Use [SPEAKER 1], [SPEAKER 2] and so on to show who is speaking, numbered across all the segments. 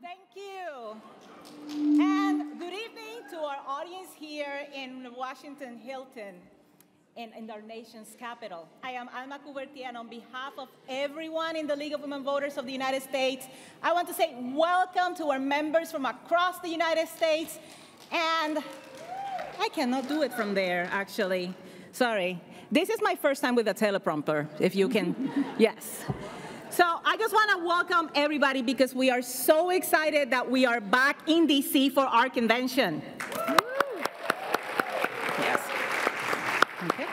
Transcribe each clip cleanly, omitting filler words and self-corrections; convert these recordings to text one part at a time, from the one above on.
[SPEAKER 1] Thank you. And good evening to our audience here in Washington, Hilton, in our nation's capital. I am Alma Cuberti, and on behalf of everyone in the League of Women Voters of the United States, I want to say welcome to our members from across the United States. And I cannot do it from there, actually. Sorry. This is my first time with a teleprompter, if you can, yes. So I just want to welcome everybody because we are so excited that we are back in DC for our convention. Yes. Okay.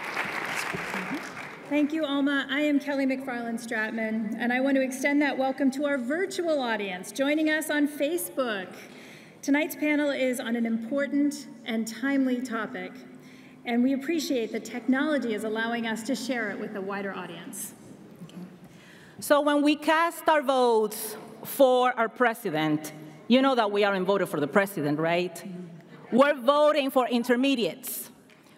[SPEAKER 2] Thank you, Alma. I am Kelly McFarland Stratman, and I want to extend that welcome to our virtual audience joining us on Facebook. Tonight's panel is on an important and timely topic, and we appreciate that technology is allowing us to share it with a wider audience.
[SPEAKER 1] So when we cast our votes for our president, you know that we aren't voting for the president, right? We're voting for intermediates.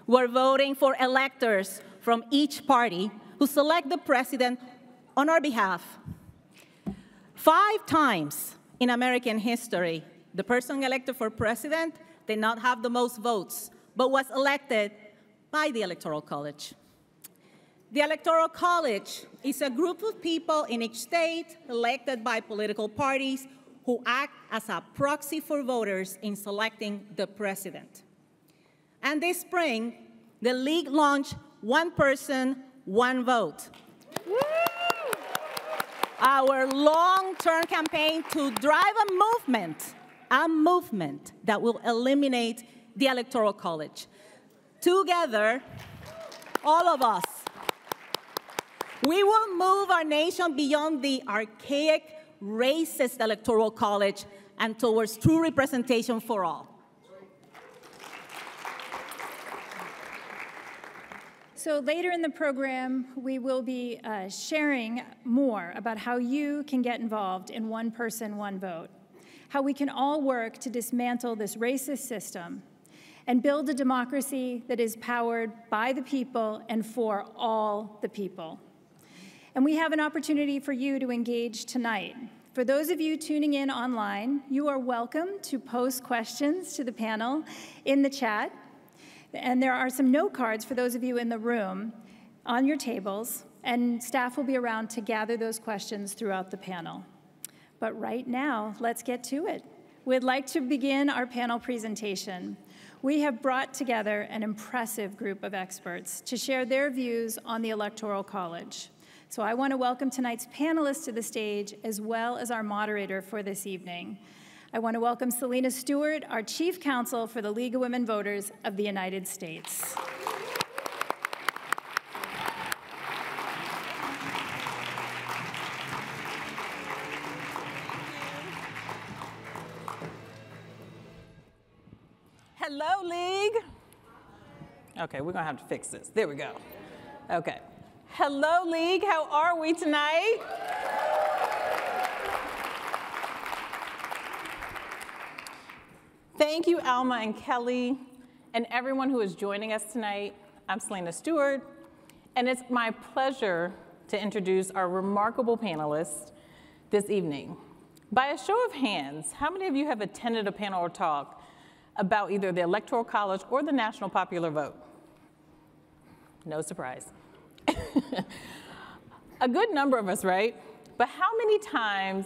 [SPEAKER 1] We're voting for electors from each party who select the president on our behalf. 5 times in American history, the person elected for president did not have the most votes, but was elected by the Electoral College. The Electoral College is a group of people in each state elected by political parties who act as a proxy for voters in selecting the president. And this spring, the League launched One Person, One Vote. Woo! Our long-term campaign to drive a movement that will eliminate the Electoral College. Together, all of us, we will move our nation beyond the archaic, racist Electoral College and towards true representation for all.
[SPEAKER 2] So later in the program, we will be sharing more about how you can get involved in One Person, One Vote, how we can all work to dismantle this racist system and build a democracy that is powered by the people and for all the people. And we have an opportunity for you to engage tonight. For those of you tuning in online, you are welcome to post questions to the panel in the chat. And there are some note cards for those of you in the room on your tables, and staff will be around to gather those questions throughout the panel. But right now, let's get to it. We'd like to begin our panel presentation. We have brought together an impressive group of experts to share their views on the Electoral College. So I want to welcome tonight's panelists to the stage, as well as our moderator for this evening. I want to welcome Selena Stewart, our Chief Counsel for the League of Women Voters of the United States.
[SPEAKER 3] Hello, League. Okay, we're going to have to fix this. There we go. Okay. Hello, League. How are we tonight? Thank you, Alma and Kelly, and everyone who is joining us tonight. I'm Selena Stewart, and it's my pleasure to introduce our remarkable panelists this evening. By a show of hands, how many of you have attended a panel or talk about either the Electoral College or the National Popular Vote? No surprise. A good number of us, right? But how many times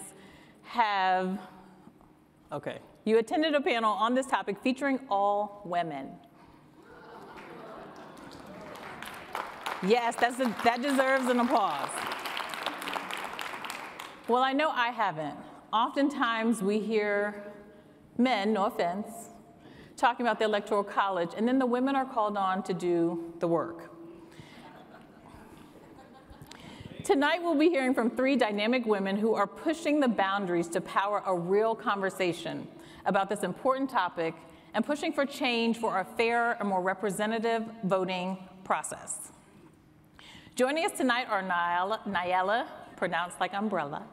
[SPEAKER 3] have, you attended a panel on this topic featuring all women? Yes, that deserves an applause. Well, I know I haven't. Oftentimes we hear men, no offense, talking about the Electoral College, and then the women are called on to do the work. Tonight, we'll be hearing from 3 dynamic women who are pushing the boundaries to power a real conversation about this important topic and pushing for change for a fair and more representative voting process. Joining us tonight are Nyala, pronounced like umbrella,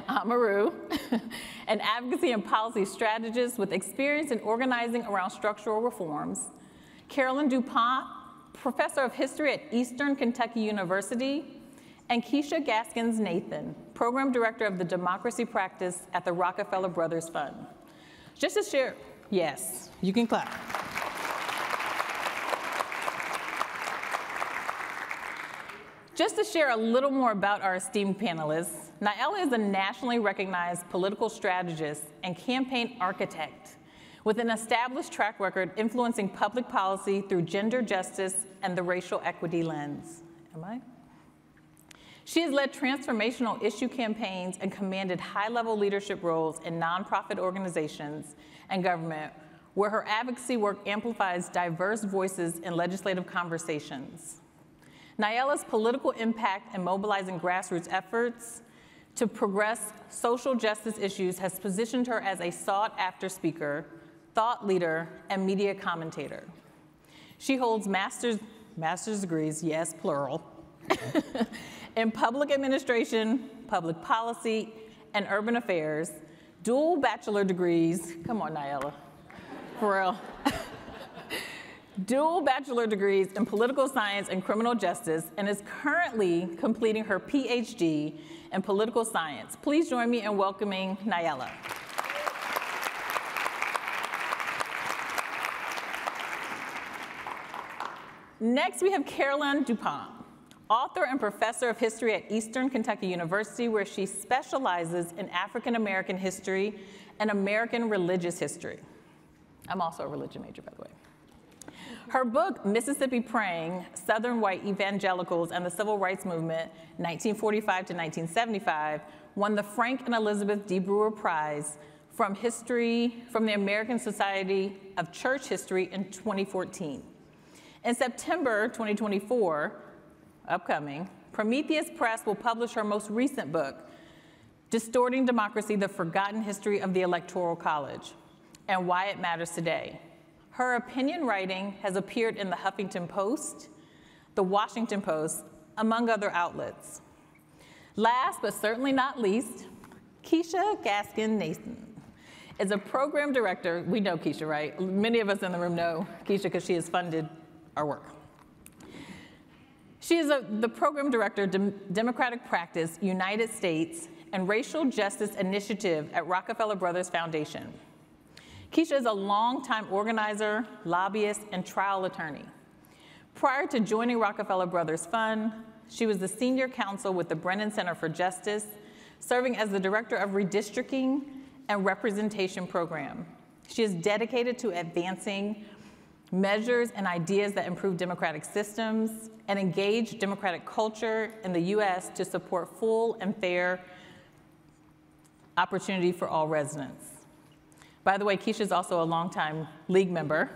[SPEAKER 3] Amaru, an advocacy and policy strategist with experience in organizing around structural reforms, Carolyn Dupont, professor of history at Eastern Kentucky University, and Keesha Gaskins-Nathan, Program Director of the Democracy Practice at the Rockefeller Brothers Fund. Just to share, yes, you can clap. Just to share a little more about our esteemed panelists, Nyala is a nationally recognized political strategist and campaign architect with an established track record influencing public policy through gender justice and the racial equity lens. Am I? She has led transformational issue campaigns and commanded high-level leadership roles in nonprofit organizations and government, where her advocacy work amplifies diverse voices in legislative conversations. Nyala's political impact in mobilizing grassroots efforts to progress social justice issues has positioned her as a sought-after speaker, thought leader, and media commentator. She holds master's degrees, yes, plural, in public administration, public policy, and urban affairs, dual bachelor degrees, come on, Nyala, for real. Dual bachelor degrees in political science and criminal justice, and is currently completing her PhD in political science. Please join me in welcoming Nyala. Next, we have Carolyn Dupont, author and professor of history at Eastern Kentucky University, where she specializes in African American history and American religious history. I'm also a religion major, by the way. Her book, Mississippi Praying, Southern White Evangelicals and the Civil Rights Movement, 1945 to 1975, won the Frank and Elizabeth D. Brewer Prize from the American Society of Church History in 2014. In September 2024, upcoming, Prometheus Press will publish her most recent book, Distorting Democracy, The Forgotten History of the Electoral College, and Why It Matters Today. Her opinion writing has appeared in the Huffington Post, the Washington Post, among other outlets. Last but certainly not least, Keesha Gaskins-Nathan is a program director. We know Keesha, right? Many of us in the room know Keesha because she has funded our work. She is the program director, Democratic Practice, United States, and Racial Justice Initiative at Rockefeller Brothers Foundation. Keesha is a longtime organizer, lobbyist, and trial attorney. Prior to joining Rockefeller Brothers Fund, she was the senior counsel with the Brennan Center for Justice, serving as the director of redistricting and representation program. She is dedicated to advancing measures and ideas that improve democratic systems and engage democratic culture in the US to support full and fair opportunity for all residents. By the way, Keesha is also a longtime league member.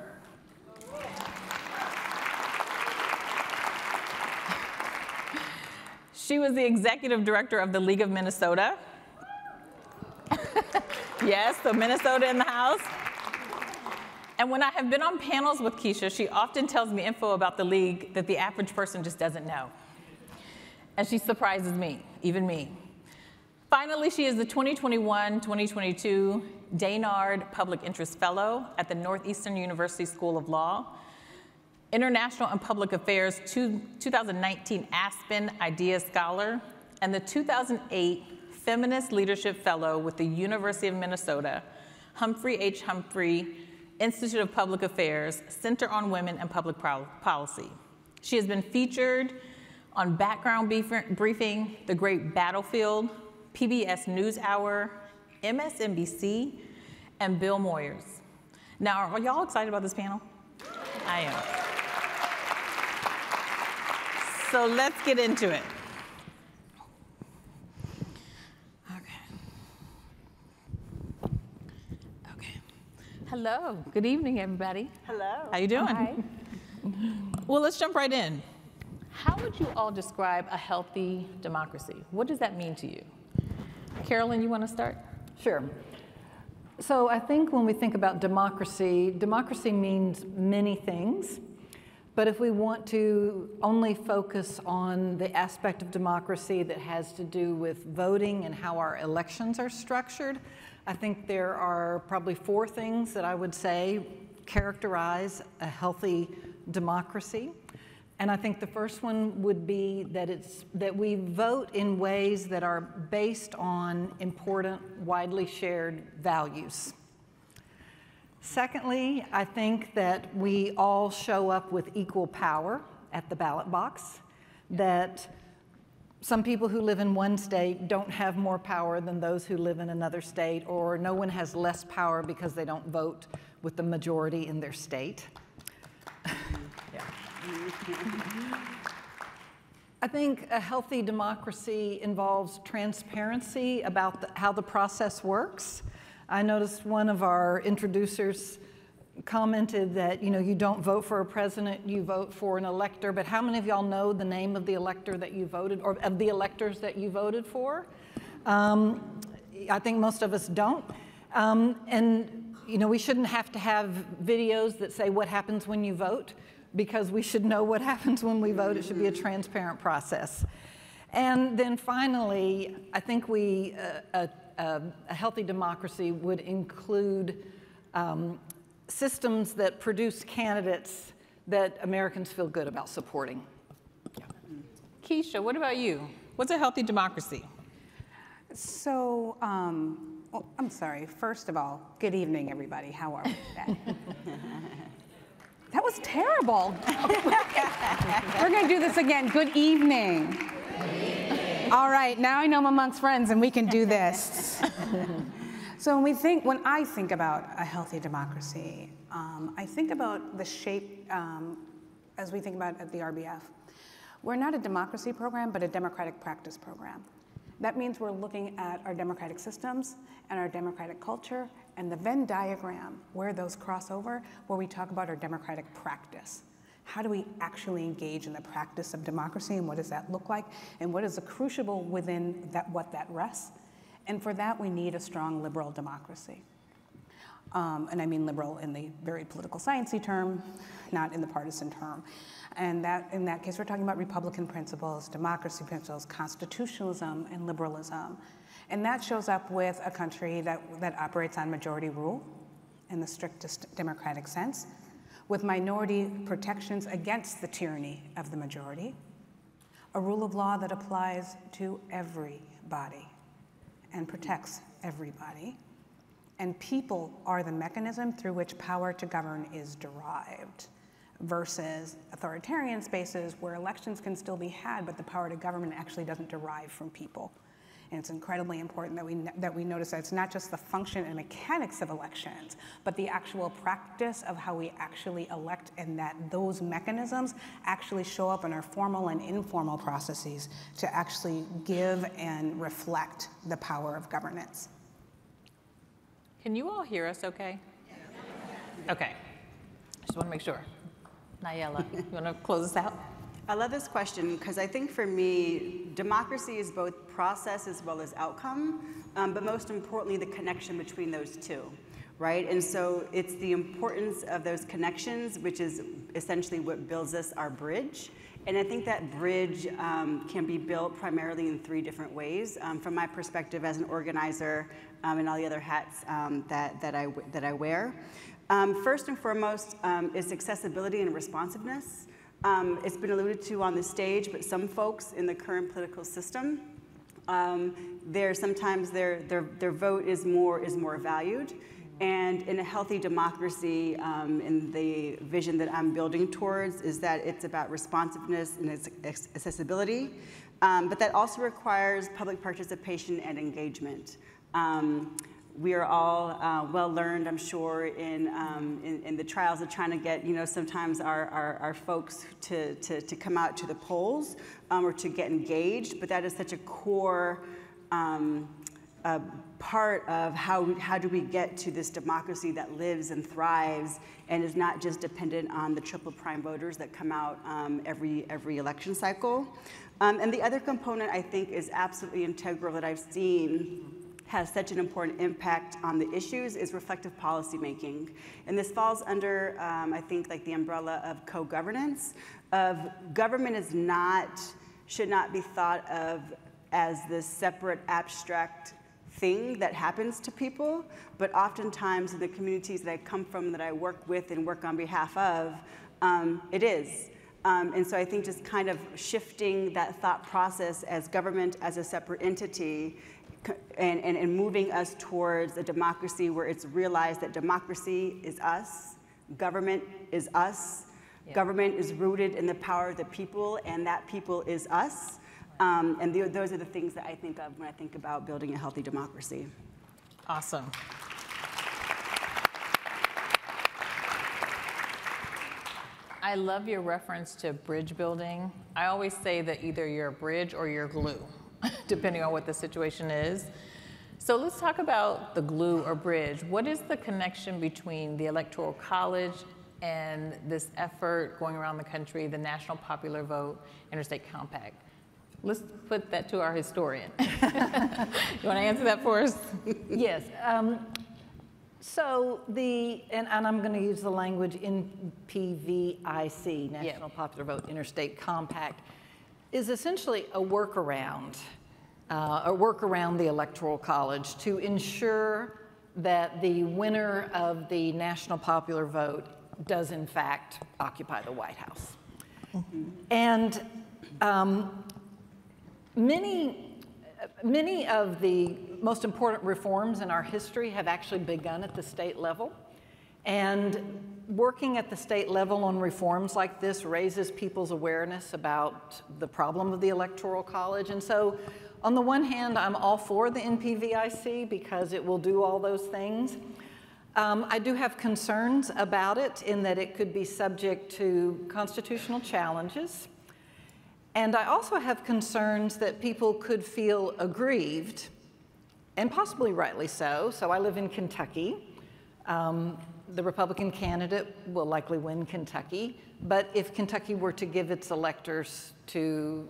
[SPEAKER 3] She was the executive director of the League of Minnesota. Yes, so Minnesota in the house. And when I have been on panels with Keesha, she often tells me info about the league that the average person just doesn't know. And she surprises me, even me. Finally, she is the 2021-2022 Daynard Public Interest Fellow at the Northeastern University School of Law, International and Public Affairs 2019 Aspen Ideas Scholar, and the 2008 Feminist Leadership Fellow with the University of Minnesota, Humphrey H. Humphrey Institute of Public Affairs, Center on Women and Public Policy. She has been featured on Background Briefing, The Great Battlefield, PBS NewsHour, MSNBC, and Bill Moyers. Now, are y'all excited about this panel? I am. So let's get into it. Okay. Hello. Good evening, everybody.
[SPEAKER 4] Hello.
[SPEAKER 3] How you doing?
[SPEAKER 4] Hi.
[SPEAKER 3] Well, let's jump right in. How would you all describe a healthy democracy? What does that mean to you? Carolyn, you want to start?
[SPEAKER 4] Sure. So I think when we think about democracy, democracy means many things. But if we want to only focus on the aspect of democracy that has to do with voting and how our elections are structured, I think there are probably 4 things that I would say characterize a healthy democracy. And I think the first one would be that we vote in ways that are based on important, widely shared values. Secondly, I think that we all show up with equal power at the ballot box, that some people who live in one state don't have more power than those who live in another state, or no one has less power because they don't vote with the majority in their state. I think a healthy democracy involves transparency about how the process works. I noticed one of our introducers commented that, you don't vote for a president, you vote for an elector, but how many of y'all know the name of the elector that you voted, or of the electors that you voted for? I think most of us don't. And we shouldn't have to have videos that say what happens when you vote, because we should know what happens when we vote. It should be a transparent process. And then finally, I think a healthy democracy would include systems that produce candidates that Americans feel good about supporting.
[SPEAKER 3] Keesha, what about you? What's a healthy democracy?
[SPEAKER 5] So, I'm sorry. First of all, good evening, everybody. How are we today? That was terrible. We're going to do this again. Good evening. All right, now I know I'm amongst friends and we can do this. So when I think about a healthy democracy, I think about the shape, as we think about at the RBF. We're not a democracy program, but a democratic practice program. That means we're looking at our democratic systems and our democratic culture and the Venn diagram where those cross over, where we talk about our democratic practice. How do we actually engage in the practice of democracy, and what does that look like, and what is the crucible within what that rests? And for that, we need a strong liberal democracy. And I mean liberal in the very political sciencey term, not in the partisan term. And in that case, we're talking about Republican principles, democracy principles, constitutionalism, and liberalism. And that shows up with a country that operates on majority rule in the strictest democratic sense, with minority protections against the tyranny of the majority, a rule of law that applies to everybody and protects everybody, and people are the mechanism through which power to govern is derived, versus authoritarian spaces where elections can still be had, but the power to government actually doesn't derive from people. And it's incredibly important that we notice that it's not just the function and mechanics of elections, but the actual practice of how we actually elect, and that those mechanisms actually show up in our formal and informal processes to actually give and reflect the power of governance.
[SPEAKER 3] Can you all hear us okay? Okay. Just want to make sure. Nayela, you want to close us out?
[SPEAKER 6] I love this question because I think for me, democracy is both process as well as outcome, but most importantly, the connection between those two, right? And so it's the importance of those connections, which is essentially what builds us our bridge. And I think that bridge can be built primarily in 3 different ways. From my perspective as an organizer and all the other hats that I wear. First and foremost is accessibility and responsiveness. It's been alluded to on the stage, but some folks in the current political system, sometimes their vote is more valued. And in a healthy democracy, in the vision that I'm building towards, is that it's about responsiveness and its accessibility, but that also requires public participation and engagement. We are all well learned, I'm sure, in the trials of trying to get, sometimes our folks to come out to the polls or to get engaged, but that is such a core part of how do we get to this democracy that lives and thrives and is not just dependent on the triple prime voters that come out every election cycle. And the other component I think is absolutely integral that I've seen has such an important impact on the issues is reflective policymaking. And this falls under, I think, like the umbrella of co-governance. Government should not be thought of as this separate abstract thing that happens to people, but oftentimes in the communities that I come from, that I work with and work on behalf of, it is. And so I think just kind of shifting that thought process as government as a separate entity and moving us towards a democracy where it's realized that democracy is us, government is us, government is rooted in the power of the people, and that people is us. And those are the things that I think of when I think about building a healthy democracy.
[SPEAKER 3] Awesome. I love your reference to bridge building. I always say that either you're a bridge or you're glue, depending on what the situation is. So let's talk about the glue or bridge. What is the connection between the Electoral College and this effort going around the country, the National Popular Vote, Interstate Compact? Let's put that to our historian. You want to answer that for us?
[SPEAKER 4] Yes. So and I'm going to use the language NPVIC, National Popular Vote Interstate Compact, is essentially a workaround the Electoral College to ensure that the winner of the National Popular Vote does in fact occupy the White House. Mm-hmm. And many of the most important reforms in our history have actually begun at the state level. And working at the state level on reforms like this raises people's awareness about the problem of the Electoral College. And so, on the one hand, I'm all for the NPVIC because it will do all those things. I do have concerns about it in that it could be subject to constitutional challenges. And I also have concerns that people could feel aggrieved, and possibly rightly so. So I live in Kentucky. The Republican candidate will likely win Kentucky, but if Kentucky were to give its electors to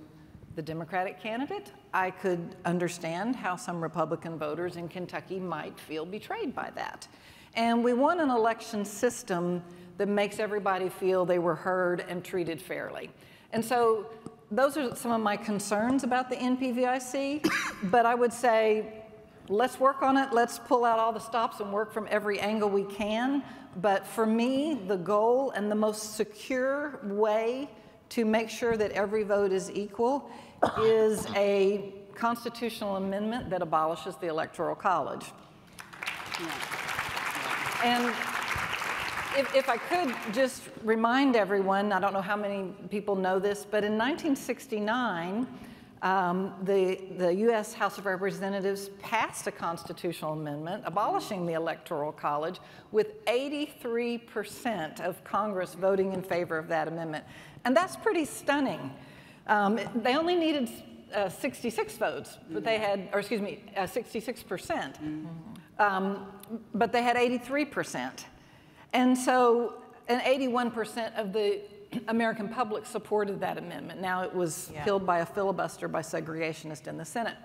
[SPEAKER 4] the Democratic candidate, I could understand how some Republican voters in Kentucky might feel betrayed by that. And we want an election system that makes everybody feel they were heard and treated fairly. And so those are some of my concerns about the NPVIC, but I would say, let's work on it. Let's pull out all the stops and work from every angle we can. But for me, the goal and the most secure way to make sure that every vote is equal is a constitutional amendment that abolishes the Electoral College. And if I could just remind everyone, I don't know how many people know this, but in 1969, the U.S. House of Representatives passed a constitutional amendment abolishing the Electoral College with 83% of Congress voting in favor of that amendment. And that's pretty stunning. They only needed 66 votes, but they had, or excuse me, 66%. But they had 83%. And so, and 81% of the American public supported that amendment. Now it was killed by a filibuster by segregationists in the Senate.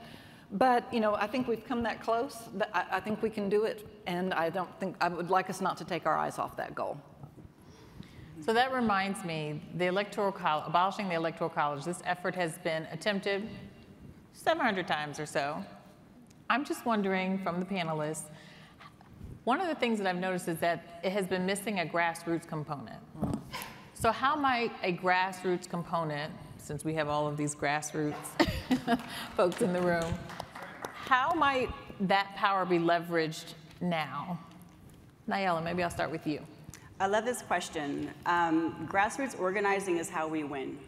[SPEAKER 4] But, you know, I think we've come that close. I think we can do it, and I would like us not to take our eyes off that goal.
[SPEAKER 3] So that reminds me, the abolishing the Electoral College, this effort has been attempted 700 times or so. I'm just wondering from the panelists, one of the things that I've noticed is that it has been missing a grassroots component. So how might a grassroots component, since we have all of these grassroots folks in the room, how might that power be leveraged now? Nayela, maybe I'll start with you.
[SPEAKER 6] I love this question. Grassroots organizing is how we win.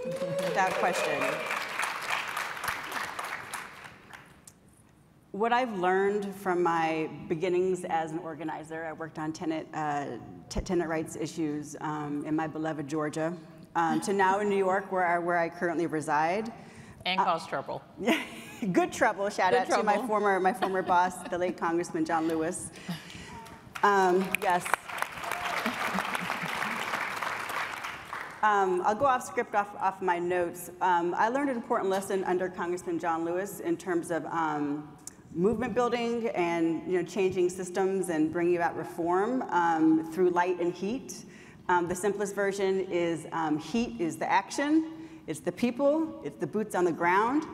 [SPEAKER 6] Without question. What I've learned from my beginnings as an organizer, I worked on tenant rights issues in my beloved Georgia, to now in New York, where I currently reside.
[SPEAKER 3] And cause trouble.
[SPEAKER 6] Good trouble. Shout out to my former boss, the late Congressman John Lewis. Yes. I'll go off script, off my notes. I learned an important lesson under Congressman John Lewis in terms of movement building and changing systems and bringing about reform through light and heat. The simplest version is heat is the action, it's the people, it's the boots on the ground,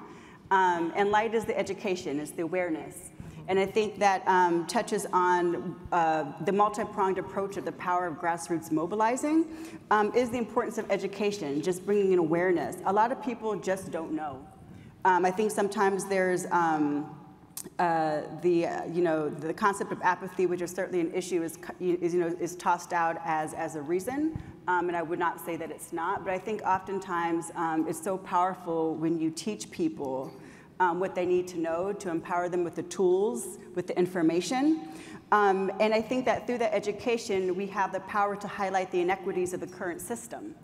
[SPEAKER 6] and light is the education, it's the awareness. And I think that touches on the multi-pronged approach of the power of grassroots mobilizing is the importance of education, just bringing in awareness. A lot of people just don't know. I think sometimes there's the concept of apathy, which is certainly an issue, is tossed out as a reason, and I would not say that it's not. But I think oftentimes it's so powerful when you teach people what they need to know to empower them with the tools, with the information. And I think that through that education, we have the power to highlight the inequities of the current system,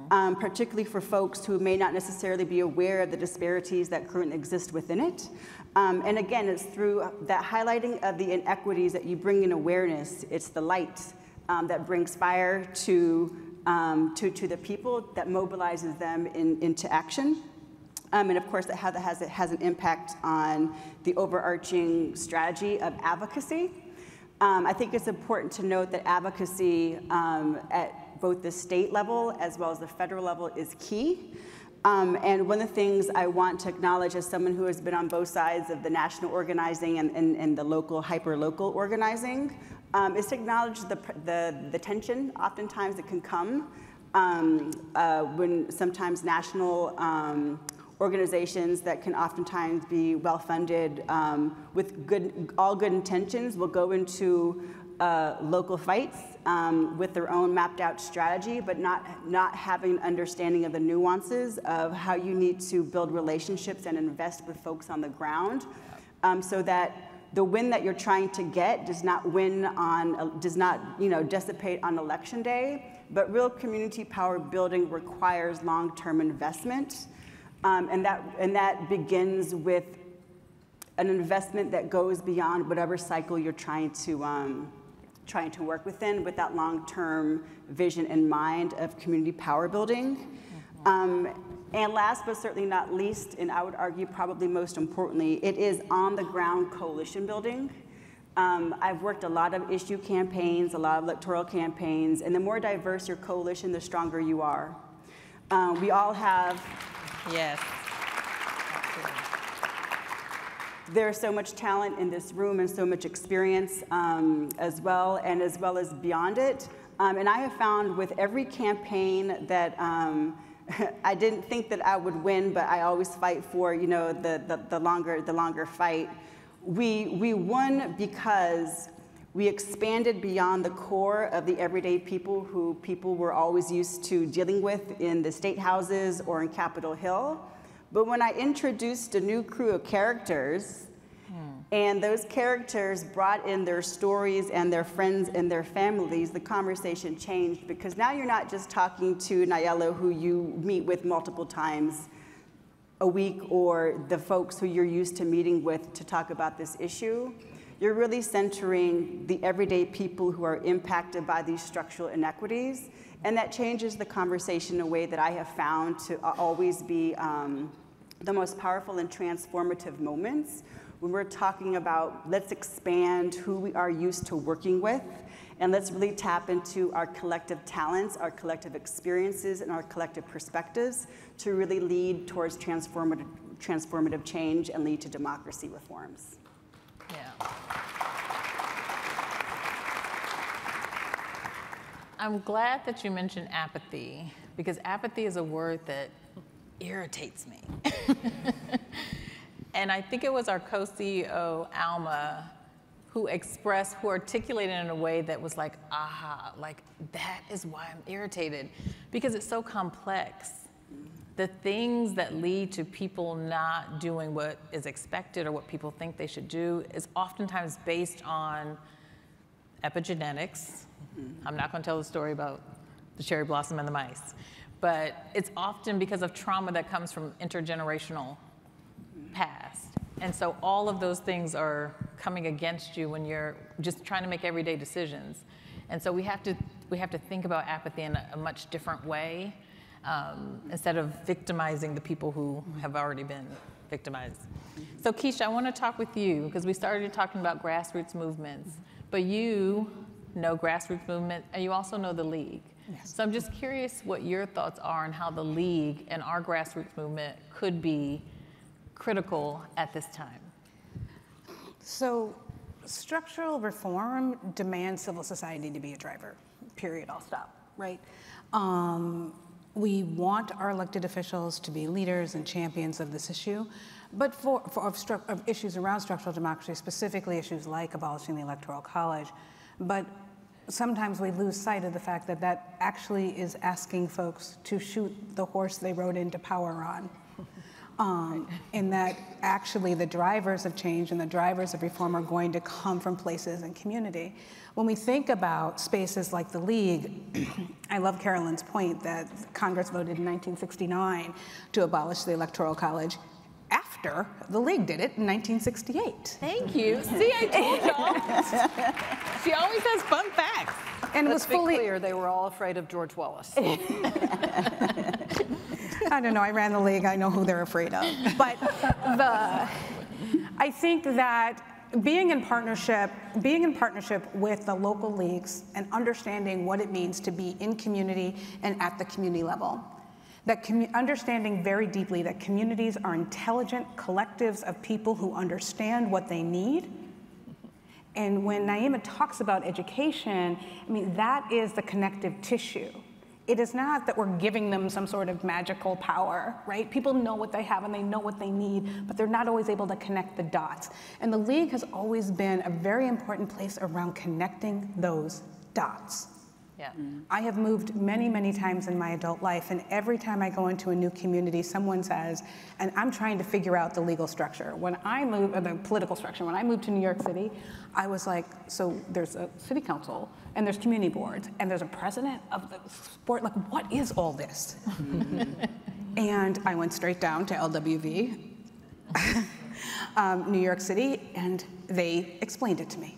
[SPEAKER 6] particularly for folks who may not necessarily be aware of the disparities that currently exist within it. And again, it's through that highlighting of the inequities that you bring in awareness. It's the light that brings fire to the people, that mobilizes them into action. And of course, that has an impact on the overarching strategy of advocacy. I think it's important to note that advocacy at both the state level as well as the federal level is key. And one of the things I want to acknowledge as someone who has been on both sides of the national organizing and the local, hyper-local organizing, is to acknowledge the tension oftentimes that can come when sometimes national organizations that can oftentimes be well-funded with all good intentions will go into local fights with their own mapped out strategy, but not having an understanding of the nuances of how you need to build relationships and invest with folks on the ground, so that the win that you're trying to get does not dissipate on election day, but real community power building requires long-term investment. And that begins with an investment that goes beyond whatever cycle you're trying to work within, with that long-term vision in mind of community power building. And last but certainly not least, and I would argue probably most importantly, it is on-the-ground coalition building. I've worked a lot of issue campaigns, a lot of electoral campaigns, and the more diverse your coalition, the stronger you are. We all have...
[SPEAKER 3] Yes.
[SPEAKER 6] There's so much talent in this room and so much experience as well as beyond it. And I have found with every campaign that I didn't think that I would win, but I always fight for, the longer fight. We won because we expanded beyond the core of the everyday people who people were always used to dealing with in the state houses or in Capitol Hill. But when I introduced a new crew of characters, and those characters brought in their stories and their friends and their families, the conversation changed, because now you're not just talking to Nayela, who you meet with multiple times a week, or the folks who you're used to meeting with to talk about this issue. You're really centering the everyday people who are impacted by these structural inequities, and that changes the conversation in a way that I have found to always be the most powerful and transformative moments when we're talking about, let's expand who we are used to working with, and let's really tap into our collective talents, our collective experiences, and our collective perspectives to really lead towards transformative change and lead to democracy reforms.
[SPEAKER 3] Yeah. I'm glad that you mentioned apathy, because apathy is a word that irritates me. And I think it was our co-CEO, Alma, who articulated in a way that was like, aha, like that is why I'm irritated, because it's so complex. The things that lead to people not doing what is expected or what people think they should do is oftentimes based on epigenetics. I'm not going to tell the story about the cherry blossom and the mice, but it's often because of trauma that comes from intergenerational past. And so all of those things are coming against you when you're just trying to make everyday decisions. And so we have to think about apathy in a much different way, instead of victimizing the people who have already been victimized. So Keesha, I want to talk with you, because we started talking about grassroots movements, but you know grassroots movement, and you also know the League.
[SPEAKER 5] Yes.
[SPEAKER 3] So I'm just curious what your thoughts are on how the League and our grassroots movement could be critical at this time.
[SPEAKER 5] So structural reform demands civil society to be a driver, period, I'll stop, right? We want our elected officials to be leaders and champions of this issue, but of issues around structural democracy, specifically issues like abolishing the Electoral College. But sometimes we lose sight of the fact that that actually is asking folks to shoot the horse they rode into power on. And that actually the drivers of change and the drivers of reform are going to come from places and community. When we think about spaces like the League, I love Carolyn's point that Congress voted in 1969 to abolish the Electoral College after the League did it in 1968.
[SPEAKER 3] Thank you. See, I told y'all. She always has fun facts.
[SPEAKER 4] And it was fully clear they were all afraid of George Wallace.
[SPEAKER 5] I don't know, I ran the League, I know who they're afraid of. But I think that being in partnership with the local leagues and understanding what it means to be in community and at the community level, understanding very deeply that communities are intelligent collectives of people who understand what they need. And when Naima talks about education, I mean, that is the connective tissue. It is not that we're giving them some sort of magical power, right? People know what they have and they know what they need, but they're not always able to connect the dots. And the League has always been a very important place around connecting those dots.
[SPEAKER 3] Yeah.
[SPEAKER 5] I have moved many, many times in my adult life, and every time I go into a new community, someone says, and I'm trying to figure out the legal structure. When I moved, or the political structure, when I moved to New York City, I was like, so there's a city council, and there's community boards, and there's a president of the sport, like, what is all this? And I went straight down to LWV, New York City, and they explained it to me.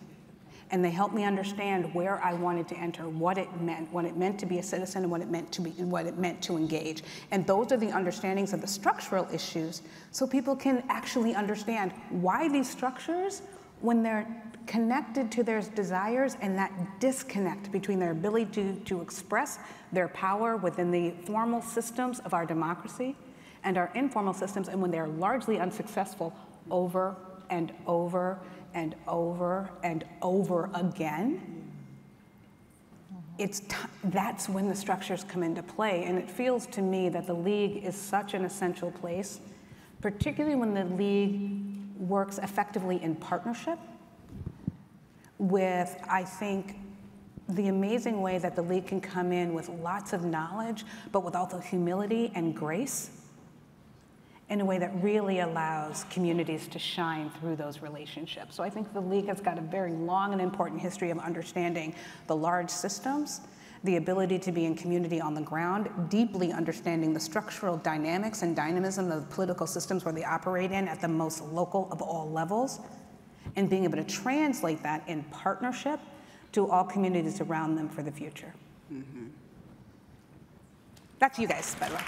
[SPEAKER 5] And they helped me understand where I wanted to enter, what it meant to be a citizen, and what it meant to engage. And those are the understandings of the structural issues, so people can actually understand why these structures, when they're connected to their desires, and that disconnect between their ability to express their power within the formal systems of our democracy and our informal systems, and when they're largely unsuccessful over and over and over and over again, that's when the structures come into play. And it feels to me that the League is such an essential place, particularly when the League works effectively in partnership with, I think, the amazing way that the League can come in with lots of knowledge, but with also humility and grace, in a way that really allows communities to shine through those relationships. So I think the League has got a very long and important history of understanding the large systems, the ability to be in community on the ground, deeply understanding the structural dynamics and dynamism of the political systems where they operate in at the most local of all levels, and being able to translate that in partnership to all communities around them for the future. Mm-hmm. That's you guys, by the way.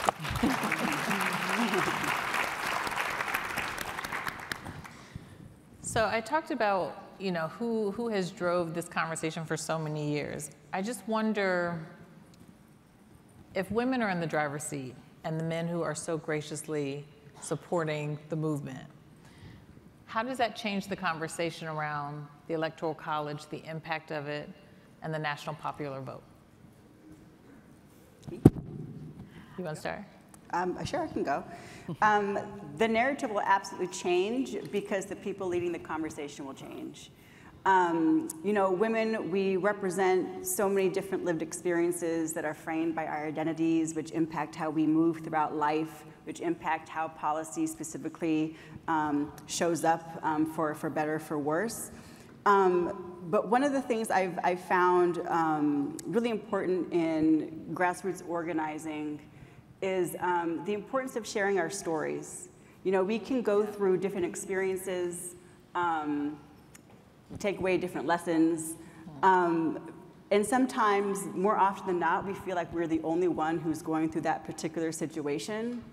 [SPEAKER 3] So I talked about, you know, who has drove this conversation for so many years. I just wonder if women are in the driver's seat and the men who are so graciously supporting the movement, how does that change the conversation around the Electoral College, the impact of it, and the national popular vote? You want to start?
[SPEAKER 6] Sure, I can go. The narrative will absolutely change because the people leading the conversation will change. You know, women, we represent so many different lived experiences that are framed by our identities, which impact how we move throughout life, which impact how policy specifically shows up for better or for worse. But one of the things I've found really important in grassroots organizing is the importance of sharing our stories. You know, we can go through different experiences, take away different lessons, and sometimes, more often than not, we feel like we're the only one who's going through that particular situation.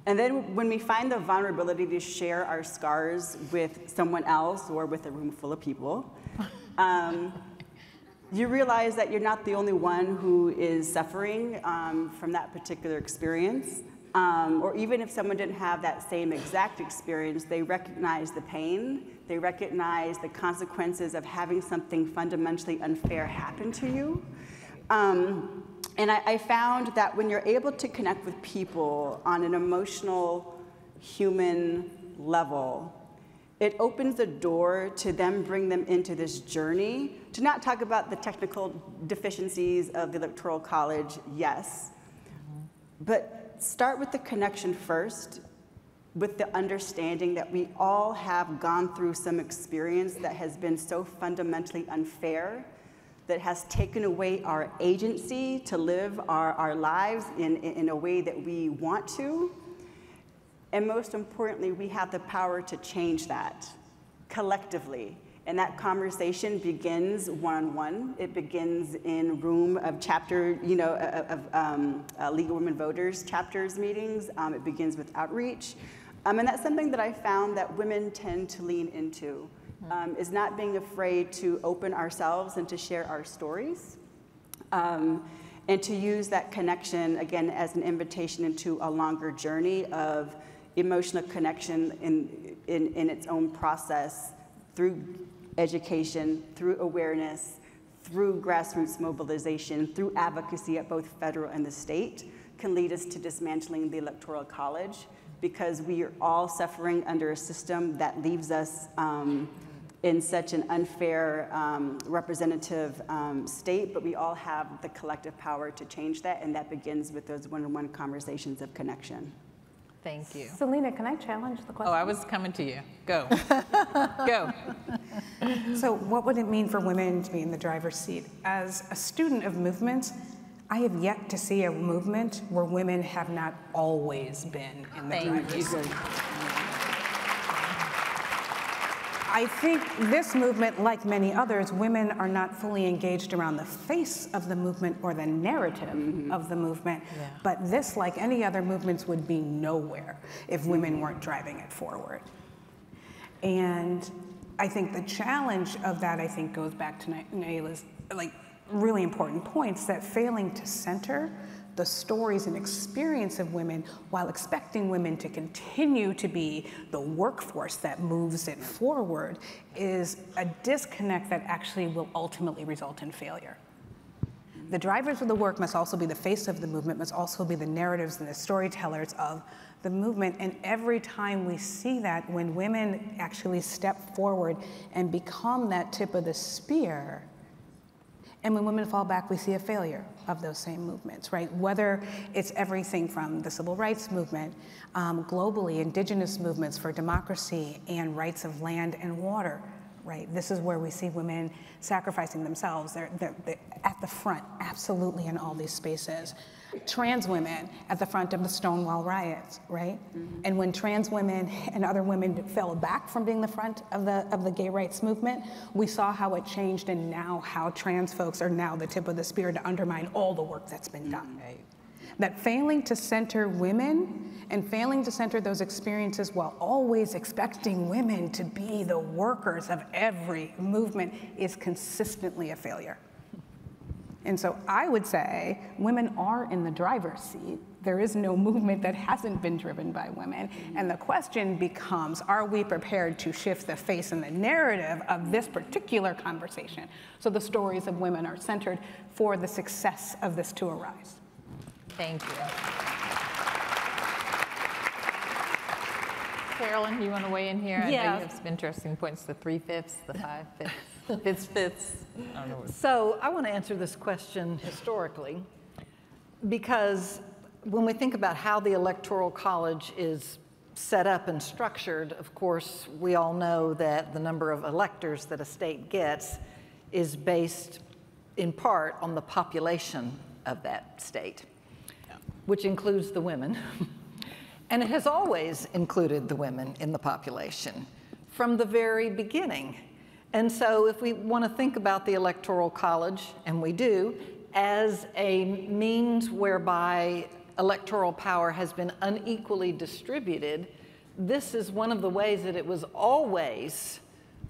[SPEAKER 6] And then when we find the vulnerability to share our scars with someone else or with a room full of people, you realize that you're not the only one who is suffering from that particular experience. or even if someone didn't have that same exact experience, they recognize the pain, they recognize the consequences of having something fundamentally unfair happen to you. And I found that when you're able to connect with people on an emotional, human level, it opens the door to them, bring them into this journey, to not talk about the technical deficiencies of the Electoral College, yes, but start with the connection first, with the understanding that we all have gone through some experience that has been so fundamentally unfair, that has taken away our agency to live our lives in a way that we want to. And most importantly, we have the power to change that collectively. And that conversation begins one-on-one. It begins in room of chapter, League of Women Voters chapters meetings. It begins with outreach. And that's something that I found that women tend to lean into, is not being afraid to open ourselves and to share our stories. And to use that connection, again, as an invitation into a longer journey of emotional connection in its own process, through education, through awareness, through grassroots mobilization, through advocacy at both federal and the state, can lead us to dismantling the Electoral College, because we are all suffering under a system that leaves us in such an unfair representative state, but we all have the collective power to change that, and that begins with those one-on-one conversations of connection.
[SPEAKER 3] Thank you.
[SPEAKER 5] Selena, can I challenge the question?
[SPEAKER 3] Oh, I was coming to you. Go. Go.
[SPEAKER 5] So what would it mean for women to be in the driver's seat? As a student of movements, I have yet to see a movement where women have not always been in the driver's seat. I think this movement, like many others, women are not fully engaged around the face of the movement or the narrative of the movement. Yeah. But this, like any other movements, would be nowhere if women weren't driving it forward. And I think the challenge of that, goes back to Naila's really important points, that failing to center the stories and experience of women while expecting women to continue to be the workforce that moves it forward is a disconnect that actually will ultimately result in failure. The drivers of the work must also be the face of the movement, must also be the narratives and the storytellers of the movement. And every time we see that, when women actually step forward and become that tip of the spear, and when women fall back, we see a failure of those same movements, right? Whether it's everything from the civil rights movement, globally, indigenous movements for democracy and rights of land and water, right? This is where we see women sacrificing themselves. They're at the front, absolutely, in all these spaces. Trans women at the front of the Stonewall riots, right? Mm-hmm. And when trans women and other women fell back from being the front of the gay rights movement, we saw how it changed, and now how trans folks are now the tip of the spear to undermine all the work that's been done. Right? That failing to center women and failing to center those experiences while always expecting women to be the workers of every movement is consistently a failure. And so I would say women are in the driver's seat. There is no movement that hasn't been driven by women. And the question becomes, are we prepared to shift the face and the narrative of this particular conversation so the stories of women are centered for the success of this to arise?
[SPEAKER 3] Thank you. Carolyn, you want to weigh in here?
[SPEAKER 4] Yeah.
[SPEAKER 3] I know you have some interesting points, the 3/5, the 5/5, fifths. I don't know.
[SPEAKER 4] So I want to answer this question historically, because when we think about how the Electoral College is set up and structured, of course, we all know that the number of electors that a state gets is based in part on the population of that state, which includes the women. And it has always included the women in the population from the very beginning. And so if we want to think about the Electoral College, and we do, as a means whereby electoral power has been unequally distributed, this is one of the ways that it was always,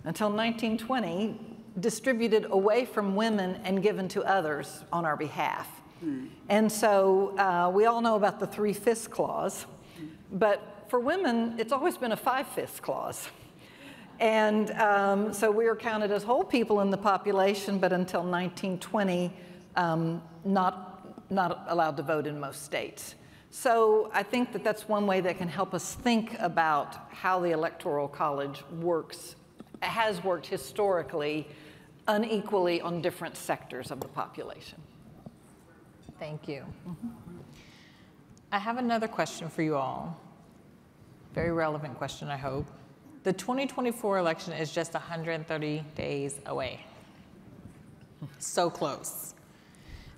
[SPEAKER 4] until 1920, distributed away from women and given to others on our behalf. And so we all know about the 3/5 clause, but for women, it's always been a 5/5 clause. And so we are counted as whole people in the population, but until 1920, not allowed to vote in most states. So I think that that's one way that can help us think about how the Electoral College has worked historically unequally on different sectors of the population.
[SPEAKER 3] Thank you. I have another question for you all. Very relevant question, I hope. The 2024 election is just 130 days away. So close.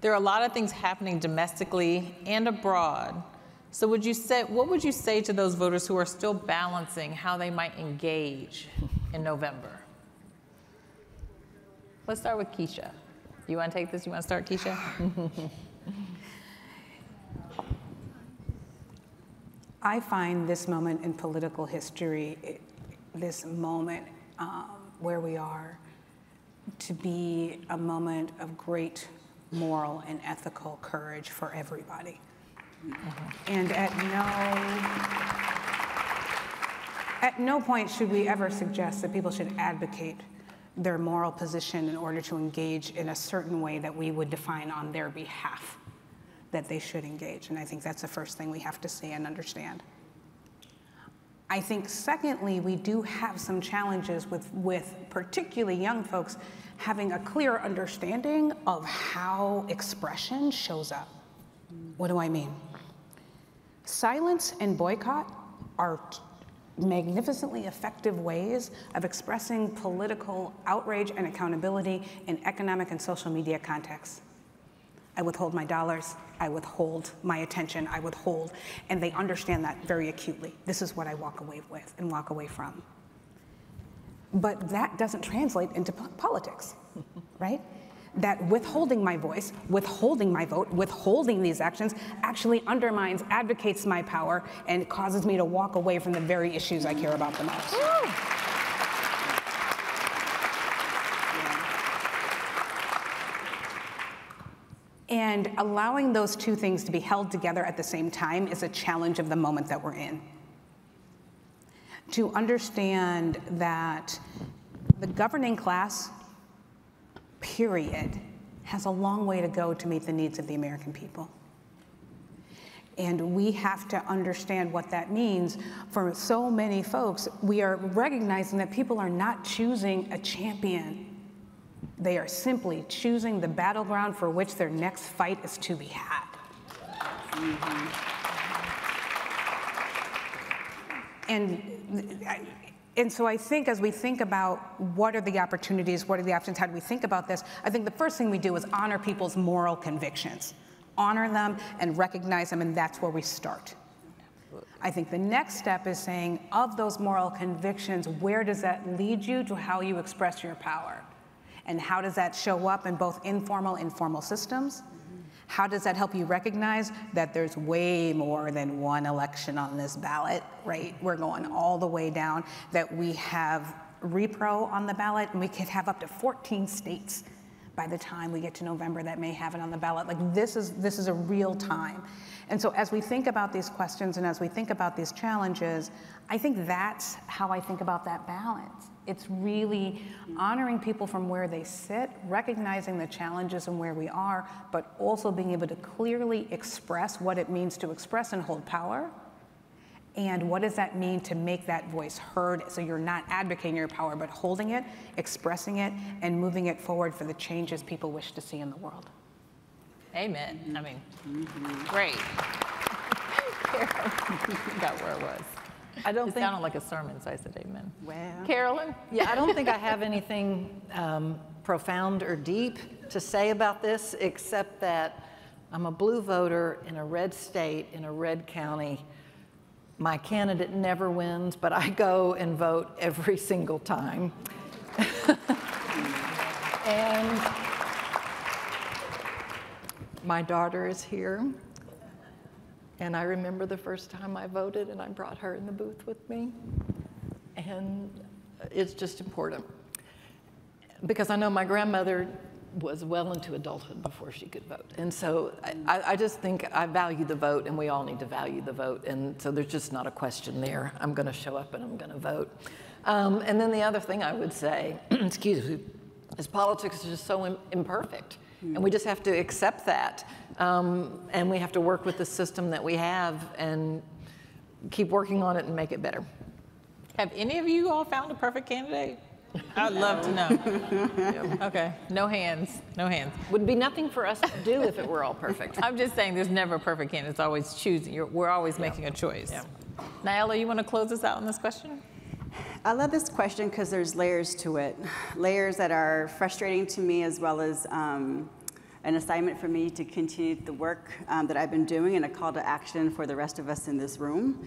[SPEAKER 3] There are a lot of things happening domestically and abroad. So what would you say to those voters who are still balancing how they might engage in November? Let's start with Keesha. You want to take this? You want to start, Keesha?
[SPEAKER 5] I find this moment in political history, this moment where we are, to be a moment of great moral and ethical courage for everybody. And at no point should we ever suggest that people should advocate their moral position in order to engage in a certain way that we would define on their behalf that they should engage. And I think that's the first thing we have to see and understand. I think secondly, we do have some challenges with particularly young folks having a clear understanding of how expression shows up. What do I mean? Silence and boycott are magnificently effective ways of expressing political outrage and accountability in economic and social media contexts. I withhold my dollars, I withhold my attention, I withhold, and they understand that very acutely. This is what I walk away with and walk away from. But that doesn't translate into politics, right? That withholding my voice, withholding my vote, withholding these actions actually undermines, advocates my power, and causes me to walk away from the very issues I care about the most. And allowing those two things to be held together at the same time is a challenge of the moment that we're in. To understand that the governing class, period, has a long way to go to meet the needs of the American people. And we have to understand what that means. For so many folks, we are recognizing that people are not choosing a champion. They are simply choosing the battleground for which their next fight is to be had. And so I think as we think about what are the opportunities, what are the options, how do we think about this, I think the first thing we do is honor people's moral convictions. Honor them and recognize them, and that's where we start. I think the next step is saying, of those moral convictions, where does that lead you to how you express your power? And how does that show up in both informal and formal systems? How does that help you recognize that there's way more than one election on this ballot, right? We're going all the way down, that we have repro on the ballot, and we could have up to 14 states by the time we get to November that may have it on the ballot. Like this is a real time. And so as we think about these questions and as we think about these challenges, I think that's how I think about that balance. It's really honoring people from where they sit, recognizing the challenges and where we are, but also being able to clearly express what it means to express and hold power. And what does that mean to make that voice heard, so you're not advocating your power, but holding it, expressing it, and moving it forward for the changes people wish to see in the world.
[SPEAKER 3] Amen. I mean, great. Got where it was. It sounded like a sermon, so I said amen.
[SPEAKER 6] Well.
[SPEAKER 3] Carolyn?
[SPEAKER 4] Yeah, I don't think I have anything profound or deep to say about this, except that I'm a blue voter in a red state, in a red county. My candidate never wins, but I go and vote every single time. And my daughter is here. And I remember the first time I voted, and I brought her in the booth with me. And it's just important. Because I know my grandmother was well into adulthood before she could vote. And so I just think I value the vote, and we all need to value the vote. And so there's just not a question there. I'm going to show up and I'm going to vote. And then the other thing I would say, excuse me, is politics is just so imperfect. And we just have to accept that. And we have to work with the system that we have and keep working on it and make it better.
[SPEAKER 3] Have any of you all found a perfect candidate? I'd love to know. Okay, no hands, no hands.
[SPEAKER 4] Would be nothing for us to do if it were all perfect.
[SPEAKER 3] I'm just saying there's never a perfect candidate. It's always choosing. We're always making a choice. Yeah. Nyla, you want to close us out on this question?
[SPEAKER 6] I love this question because there's layers to it. Layers that are frustrating to me, as well as an assignment for me to continue the work that I've been doing, and a call to action for the rest of us in this room.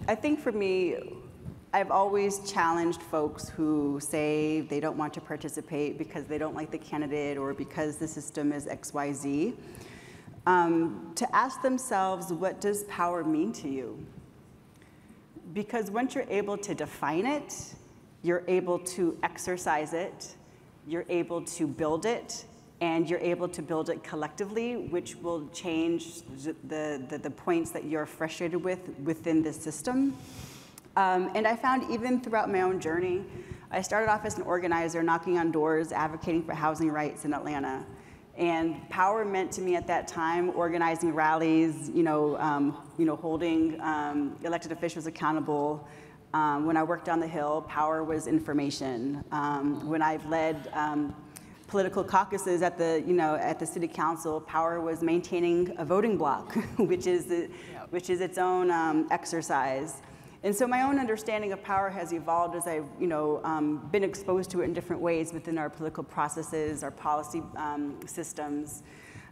[SPEAKER 6] I think for me, I've always challenged folks who say they don't want to participate because they don't like the candidate or because the system is XYZ, to ask themselves, what does power mean to you? Because once you're able to define it, you're able to exercise it, you're able to build it, and you're able to build it collectively, which will change the points that you're frustrated with within the system. And I found even throughout my own journey, I started off as an organizer, knocking on doors, advocating for housing rights in Atlanta. And power meant to me at that time organizing rallies, holding elected officials accountable. When I worked on the Hill, power was information. When I've led political caucuses at the city council, power was maintaining a voting block, which is its own exercise. And so my own understanding of power has evolved as I've been exposed to it in different ways within our political processes, our policy systems.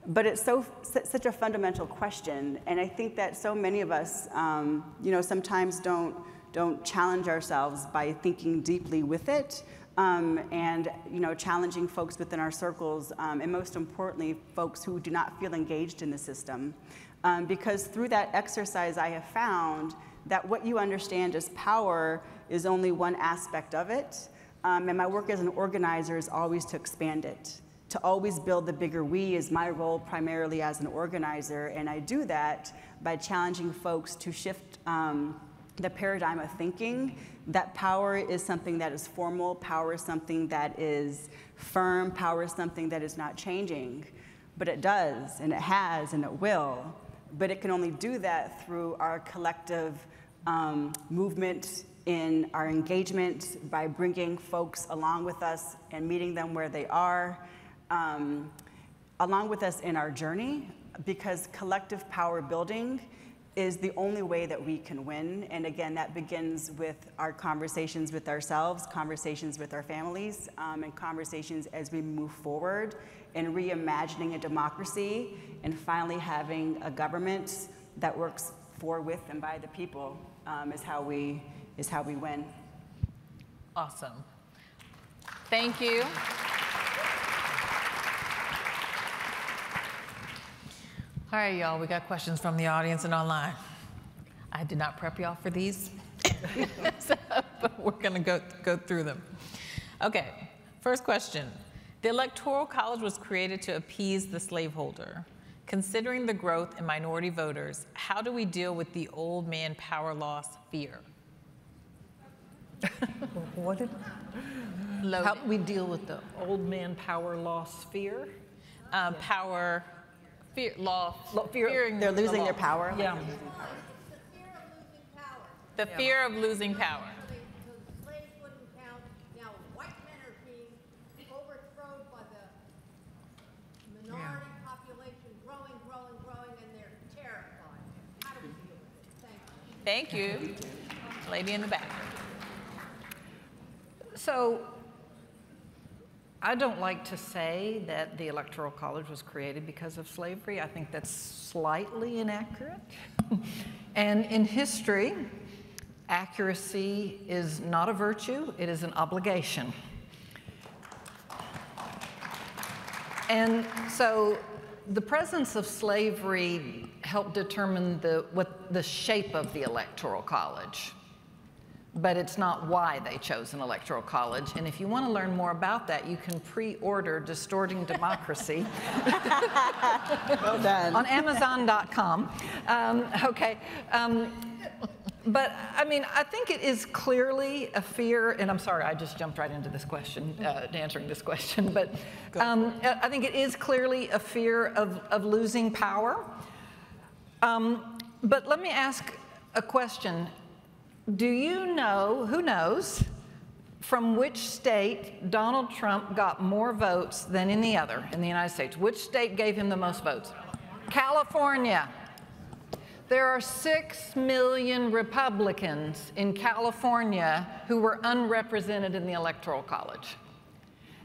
[SPEAKER 6] But it's such a fundamental question, and I think that so many of us, sometimes don't challenge ourselves by thinking deeply with it, and challenging folks within our circles, and most importantly, folks who do not feel engaged in the system, because through that exercise, I have found that what you understand as power is only one aspect of it, and my work as an organizer is always to expand it. To always build the bigger we is my role primarily as an organizer, and I do that by challenging folks to shift the paradigm of thinking that power is something that is formal, power is something that is firm, power is something that is not changing, but it does, and it has, and it will, but it can only do that through our collective movement in our engagement by bringing folks along with us and meeting them where they are, along with us in our journey, because collective power building is the only way that we can win. And again, that begins with our conversations with ourselves, conversations with our families, and conversations as we move forward in reimagining a democracy and finally having a government that works for, with, and by the people is how we win.
[SPEAKER 3] Awesome. Thank you. All right, y'all, we got questions from the audience and online. I did not prep y'all for these, but we're gonna go through them. Okay, first question. The Electoral College was created to appease the slaveholder. Considering the growth in minority voters, how do we deal with the old man power loss fear?
[SPEAKER 4] What did? How do we deal with the old man power loss fear?
[SPEAKER 3] Power.
[SPEAKER 6] Fearing they're losing their power.
[SPEAKER 3] Yeah. The fear of losing power.
[SPEAKER 7] So slaves wouldn't count. Now white men are being overthrown by the minority population growing, and they're terrified. How do we deal with it?
[SPEAKER 3] Thank you. Lady in the back.
[SPEAKER 4] So I don't like to say that the Electoral College was created because of slavery. I think that's slightly inaccurate. And in history, accuracy is not a virtue, it is an obligation. And so the presence of slavery helped determine the shape of the Electoral College. but it's not why they chose an electoral college. And if you want to learn more about that, you can pre-order Distorting Democracy
[SPEAKER 6] Well done.
[SPEAKER 4] on Amazon.com. But I mean, I think it is clearly a fear, and I'm sorry, I just jumped right into this question, answering this question, but I think it is clearly a fear of losing power. But let me ask a question. Do you know, who knows, from which state Donald Trump got more votes than any other in the United States? Which state gave him the most votes? California. There are 6 million Republicans in California who were unrepresented in the Electoral College.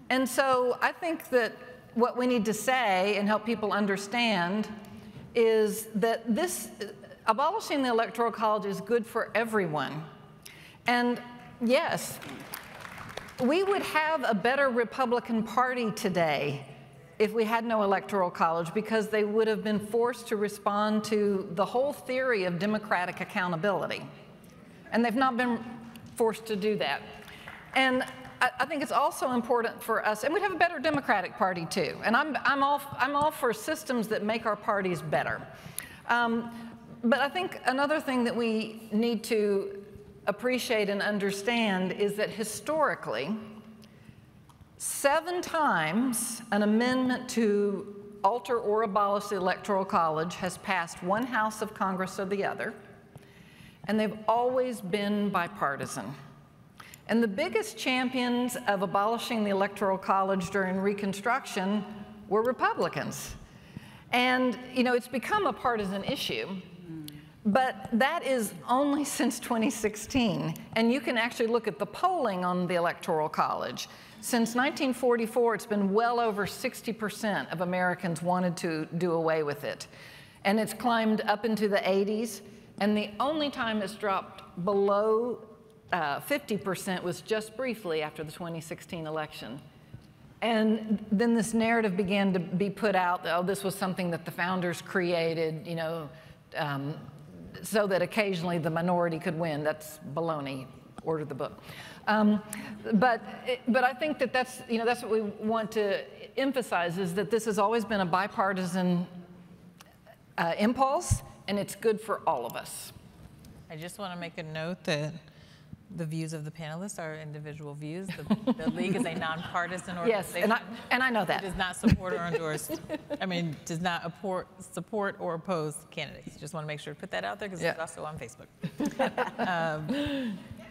[SPEAKER 4] And so I think that what we need to say and help people understand is that abolishing the Electoral College is good for everyone. And yes, we would have a better Republican Party today if we had no Electoral College, because they would have been forced to respond to the whole theory of democratic accountability. And they've not been forced to do that. And I think it's also important for us, and we'd have a better Democratic Party too. And I'm all for systems that make our parties better. But I think another thing that we need to appreciate and understand is that historically, 7 times an amendment to alter or abolish the Electoral College has passed one House of Congress or the other, and they've always been bipartisan. And the biggest champions of abolishing the Electoral College during Reconstruction were Republicans. And, you know, it's become a partisan issue, but that is only since 2016. And you can actually look at the polling on the Electoral College. Since 1944, it's been well over 60% of Americans wanted to do away with it. And it's climbed up into the 80s, and the only time it's dropped below 50% was just briefly after the 2016 election. And then this narrative began to be put out, oh, this was something that the founders created, you know, so that occasionally the minority could win. That's baloney. Order the book. But I think that that's what we want to emphasize, is that this has always been a bipartisan impulse, and it's good for all of us.
[SPEAKER 3] I just want to make a note that the views of the panelists are individual views. The League is a nonpartisan organization.
[SPEAKER 4] Yes, and I know that.
[SPEAKER 3] It does not support or endorse, does not support or oppose candidates. Just want to make sure to put that out there, because it's also on Facebook.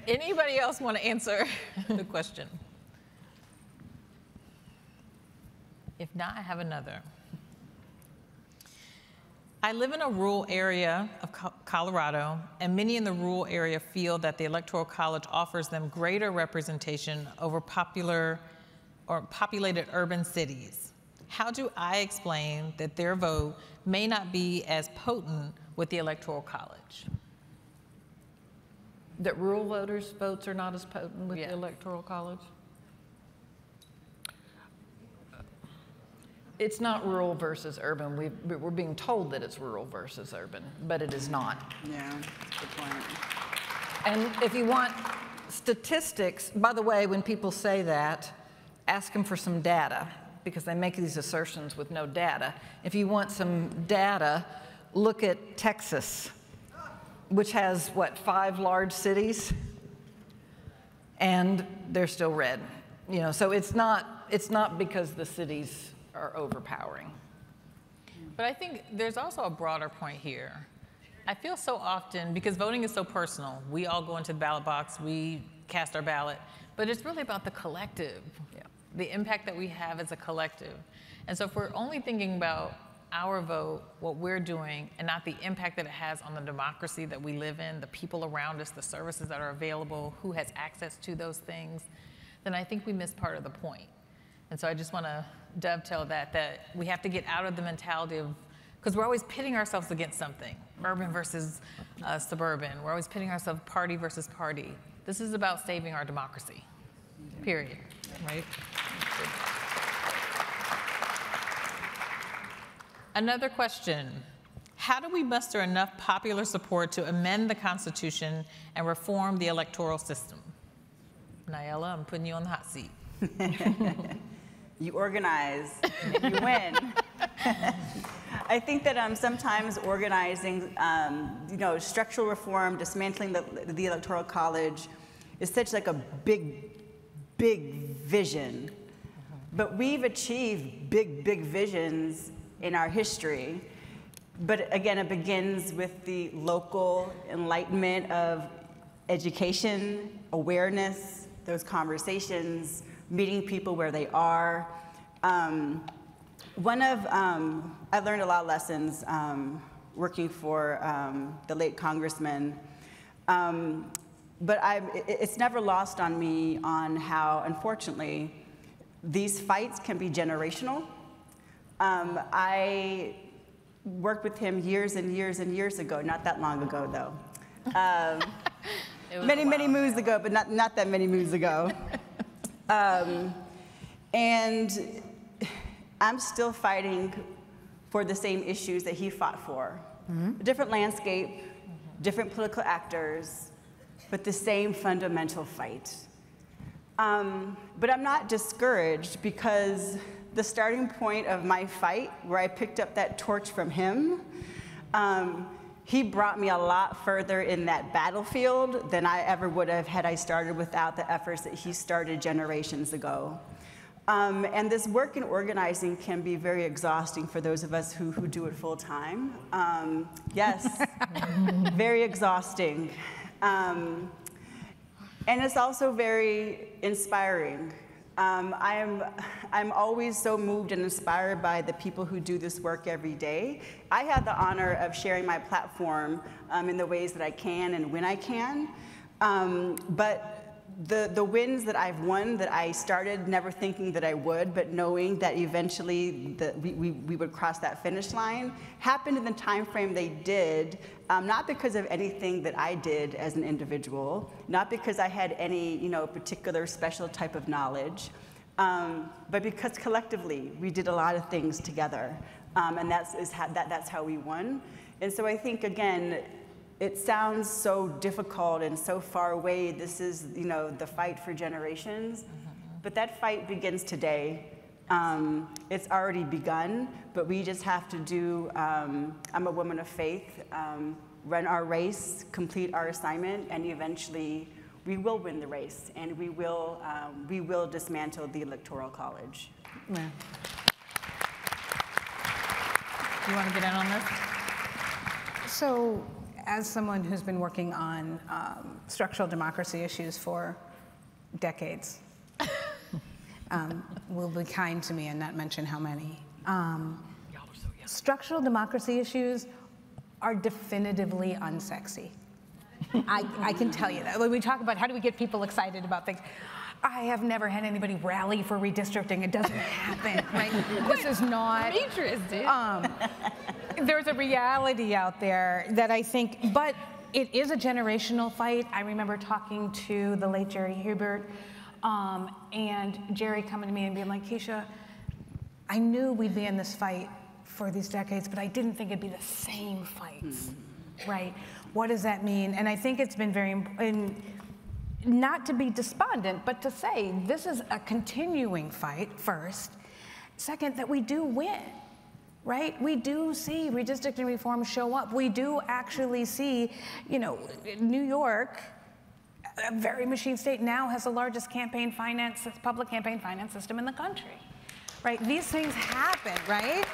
[SPEAKER 3] Anybody else want to answer the question? If not, I have another. I live in a rural area of Colorado, and many in the rural area feel that the Electoral College offers them greater representation over populated urban cities. How do I explain that their vote may not be as potent with the Electoral College?
[SPEAKER 4] That rural voters' votes are not as potent with the Electoral College? It's not rural versus urban. We're being told that it's rural versus urban, but it is not.
[SPEAKER 6] Yeah, that's a good point.
[SPEAKER 4] And if you want statistics, by the way, when people say that, ask them for some data, because they make these assertions with no data. If you want some data, look at Texas, which has, what, 5 large cities? And they're still red. You know, so it's not because the cities are overpowering.
[SPEAKER 3] But I think there's also a broader point here. I feel so often, because voting is so personal, we all go into the ballot box, we cast our ballot, but it's really about the collective, the impact that we have as a collective. And so if we're only thinking about our vote, what we're doing, and not the impact that it has on the democracy that we live in, the people around us, the services that are available, who has access to those things, then I think we miss part of the point. And so I just want to dovetail that we have to get out of the mentality of, because we're always pitting ourselves against something, urban versus suburban. We're always pitting ourselves party versus party. This is about saving our democracy, period, right? Another question. how do we muster enough popular support to amend the Constitution and reform the electoral system? Nayela, I'm putting you on the hot seat.
[SPEAKER 6] You organize, you win. I think that sometimes organizing, structural reform, dismantling the Electoral College is such like a big vision. But we've achieved big visions in our history. But again, it begins with the local enlightenment of education, awareness, those conversations, meeting people where they are. I learned a lot of lessons working for the late congressman, but it's never lost on me on how, unfortunately, these fights can be generational. I worked with him years and years ago, not that long ago though. Many moons ago, but not that many moons ago. And I'm still fighting for the same issues that he fought for. A different landscape, different political actors, but the same fundamental fight. But I'm not discouraged because the starting point of my fight, where I picked up that torch from him, he brought me a lot further in that battlefield than I ever would have had I started without the efforts that he started generations ago. And this work in organizing can be very exhausting for those of us who do it full time. Yes, very exhausting. And it's also very inspiring. I'm always so moved and inspired by the people who do this work every day. I have the honor of sharing my platform in the ways that I can and when I can. But the wins that I've won, that I started never thinking that I would, but knowing that eventually we would cross that finish line, happened in the time frame they did, not because of anything that I did as an individual, not because I had any particular special type of knowledge, but because collectively we did a lot of things together, and that's how we won. And so I think, again, it sounds so difficult and so far away. This is, the fight for generations. But that fight begins today. It's already begun, but we just have to do, I'm a woman of faith, run our race, complete our assignment, and eventually we will win the race, and we will dismantle the Electoral College.
[SPEAKER 3] Yeah. You want to get in on this?
[SPEAKER 5] So, as someone who's been working on structural democracy issues for decades, will be kind to me and not mention how many. Structural democracy issues are definitively unsexy. I can tell you that. When we talk about how do we get people excited about things, I have never had anybody rally for redistricting. It doesn't happen, right? This is not.
[SPEAKER 3] I'm interested.
[SPEAKER 5] There's a reality out there that I think, but it is a generational fight. I remember talking to the late Jerry Hubert, and Jerry coming to me and being like, Keesha, I knew we'd be in this fight for these decades, but I didn't think it'd be the same fights, right? What does that mean? And I think it's been very important, not to be despondent, but to say this is a continuing fight, first. Second, that we do win. Right? We do see redistricting reform show up. We do actually see, New York, a very machine state, now has the largest public campaign finance system in the country. Right? These things happen, right?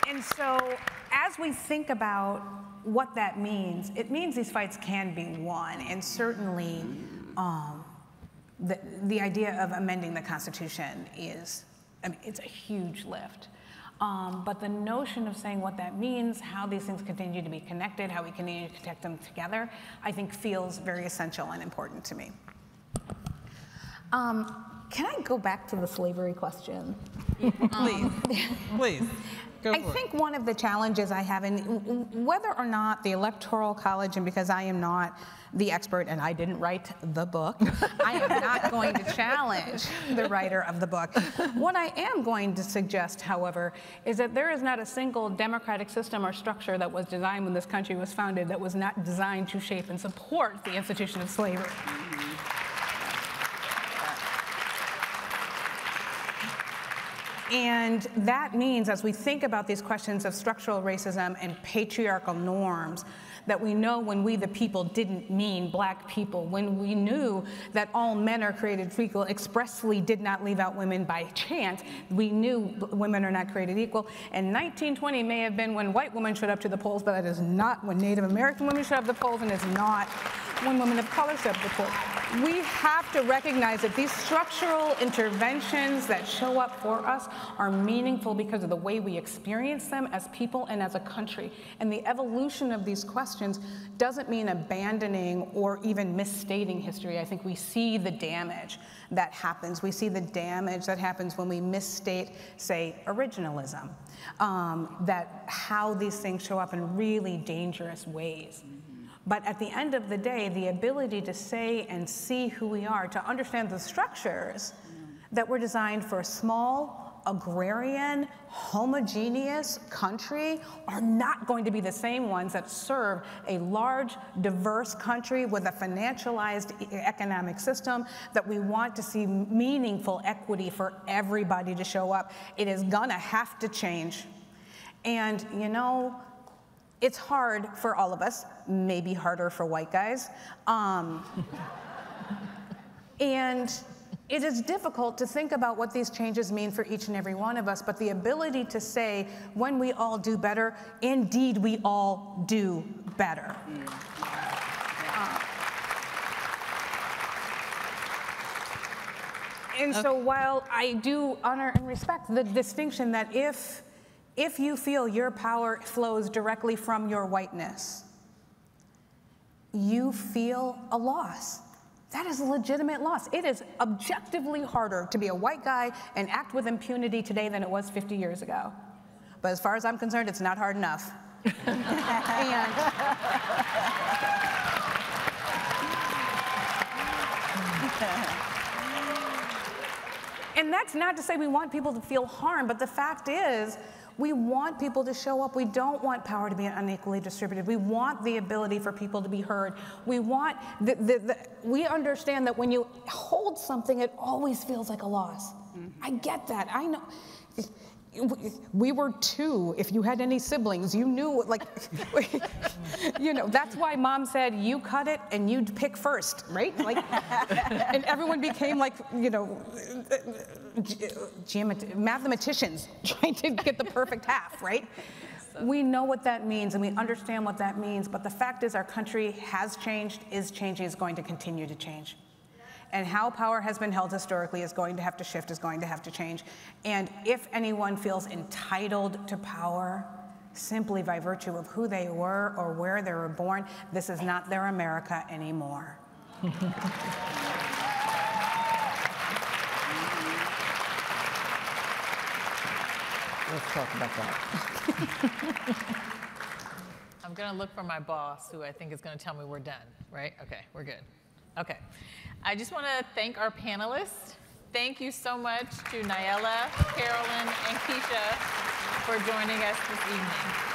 [SPEAKER 5] And so as we think about what that means, it means these fights can be won. And certainly the idea of amending the Constitution is, it's a huge lift. But the notion of saying what that means, how these things continue to be connected, how we continue to connect them together, I think feels very essential and important to me. Can I go back to the slavery question?
[SPEAKER 3] Please.
[SPEAKER 5] I think one of the challenges I have, and whether or not the Electoral College, and because I am not the expert and I didn't write the book, I am not going to challenge the writer of the book. What I am going to suggest, however, is that there is not a single democratic system or structure that was designed when this country was founded that was not designed to shape and support the institution of slavery. And that means, as we think about these questions of structural racism and patriarchal norms, that we know when we the people didn't mean black people, when we knew that all men are created equal, expressly did not leave out women by chance, we knew women are not created equal. And 1920 may have been when white women showed up to the polls, but that is not when Native American women showed up to the polls, and it's not when women of color showed up to the polls. We have to recognize that these structural interventions that show up for us are meaningful because of the way we experience them as people and as a country. And the evolution of these questions doesn't mean abandoning or even misstating history. I think we see the damage that happens. We see the damage that happens when we misstate, say, originalism, that how these things show up in really dangerous ways. But at the end of the day, the ability to say and see who we are, to understand the structures that were designed for a small, agrarian, homogeneous country are not going to be the same ones that serve a large, diverse country with a financialized economic system that we want to see meaningful equity for everybody to show up. It is gonna have to change. And you know, it's hard for all of us, maybe harder for white guys. And it is difficult to think about what these changes mean for each and every one of us, but the ability to say, when we all do better, indeed we all do better. And so while I do honor and respect the distinction that if you feel your power flows directly from your whiteness, you feel a loss. That is a legitimate loss. It is objectively harder to be a white guy and act with impunity today than it was 50 years ago. But as far as I'm concerned, it's not hard enough. And that's not to say we want people to feel harm, but the fact is, we want people to show up. We don't want power to be unequally distributed. We want the ability for people to be heard. We want, we understand that when you hold something, it always feels like a loss. I get that, I know. We were two. If you had any siblings, you knew, like, you know, that's why mom said, you cut it and you'd pick first, right? Like, and everyone became like, you know, mathematicians trying to get the perfect half, right? We know what that means and we understand what that means, but the fact is our country has changed, is changing, is going to continue to change. And how power has been held historically is going to have to shift, is going to have to change. And if anyone feels entitled to power simply by virtue of who they were or where they were born, this is not their America anymore.
[SPEAKER 3] Let's
[SPEAKER 8] talk about that.
[SPEAKER 3] I'm going to look for my boss, who I think is going to tell me we're done, right? Okay, we're good. Okay. I just want to thank our panelists. Thank you so much to Nayela, Carolyn, and Keesha for joining us this evening.